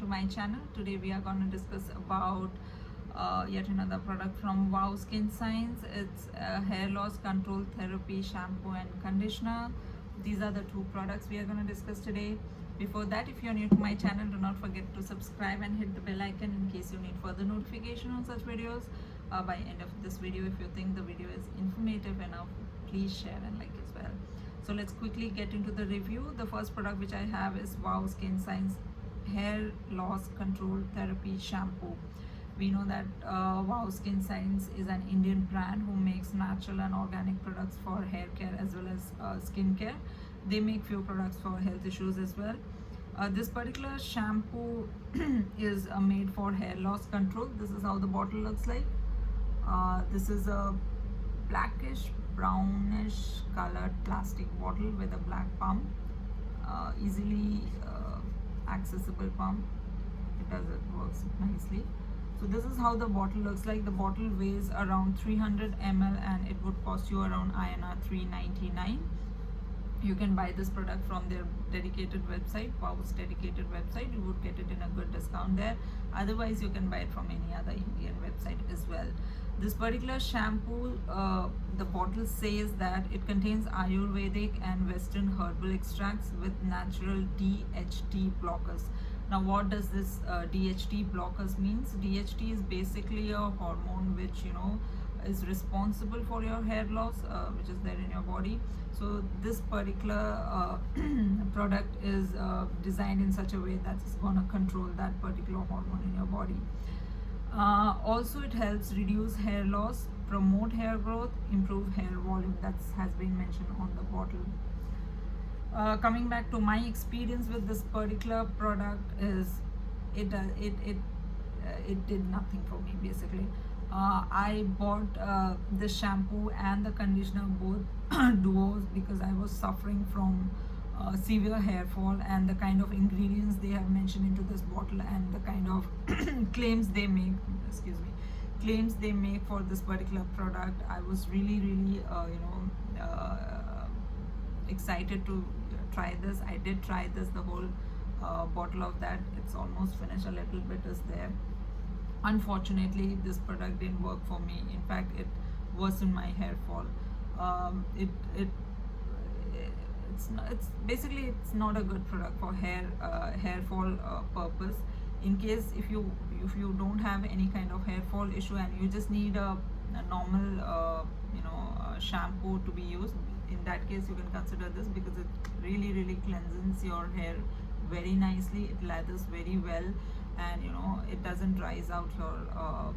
my channel. Today we are going to discuss about yet another product from Wow Skin Science. It's hair loss control therapy shampoo and conditioner. These are the two products we are going to discuss today. Before that, if you're new to my channel, do not forget to subscribe and hit the bell icon in case you need further notification on such videos. By end of this video, if you think the video is informative enough, please share and like as well. So let's quickly get into the review. The first product which I have is Wow Skin Science hair loss control therapy shampoo. We know that Wow Skin Science is an Indian brand who makes natural and organic products for hair care as well as skin care. They make few products for health issues as well. This particular shampoo is made for hair loss control. This is how the bottle looks like. This is a blackish brownish colored plastic bottle with a black pump, easily accessible pump. It works nicely. So this is how the bottle looks like. The bottle weighs around 300 ml and it would cost you around INR 399. You can buy this product from their dedicated website, Wow's dedicated website. You would get it in a good discount there. Otherwise, you can buy it from any other Indian website as well. This particular shampoo, the bottle says that it contains Ayurvedic and Western herbal extracts with natural DHT blockers. Now, what does this DHT blockers means? DHT is basically a hormone which is responsible for your hair loss, which is there in your body. So this particular product is designed in such a way that it's going to control that particular hormone in your body. Also, it helps reduce hair loss, promote hair growth, improve hair volume. That has been mentioned on the bottle. Coming back to my experience with this particular product is it did nothing for me basically. I bought the shampoo and the conditioner both duos because I was suffering from severe hair fall, and the kind of ingredients they have mentioned into this bottle and the kind of claims they make for this particular product, I was really excited to try this. I did try this, the whole bottle of that. It's almost finished, a little bit is there. Unfortunately, this product didn't work for me. In fact, it worsened my hair fall. It's not a good product for hair fall purpose. In case if you don't have any kind of hair fall issue and you just need a normal shampoo to be used, in that case you can consider this because it really cleanses your hair very nicely. It lathers very well, and it doesn't dries out your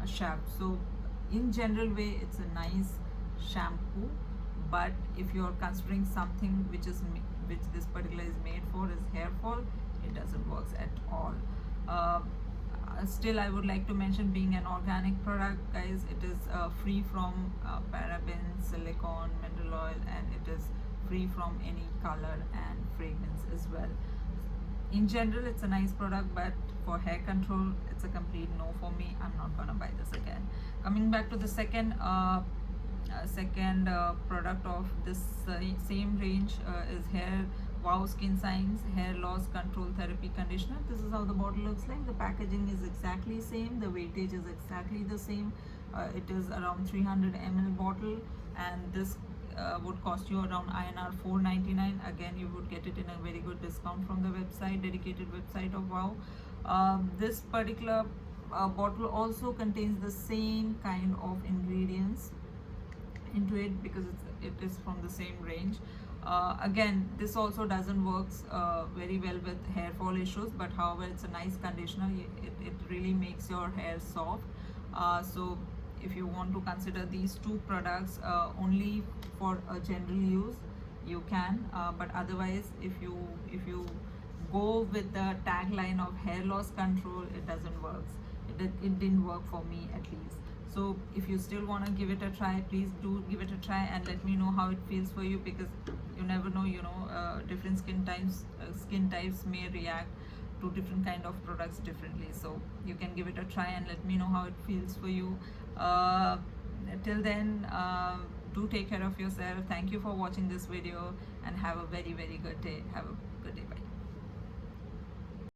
shaft. So in general way, it's a nice shampoo, but if you're considering something which this particular is made for is hair fall, it doesn't work at all. Still, I would like to mention, being an organic product, guys, it is free from parabens, silicone, mineral oil, and it is free from any color and fragrance as well. In general, it's a nice product, but for hair control, it's a complete no for me. I'm not gonna buy this again. Coming back to the second product of this same range is Wow Skin Science hair loss control therapy conditioner. This is how the bottle looks like. The packaging is exactly same. The weightage is exactly the same. It is around 300 ml bottle, and this would cost you around INR 499. Again, you would get it in a very good discount from the website, dedicated website of Wow. This particular bottle also contains the same kind of ingredients into it because it is from the same range. Again, this also doesn't work very well with hair fall issues, but however, it's a nice conditioner. It really makes your hair soft. So if you want to consider these two products only for a general use, you can, but otherwise, if you go with the tagline of hair loss control, it doesn't work. It didn't work for me, at least. So if you still want to give it a try, please do give it a try and let me know how it feels for you, because you never know, different skin types may react to different kind of products differently. So you can give it a try and let me know how it feels for you. Till then, do take care of yourself. Thank you for watching this video and have a very good day.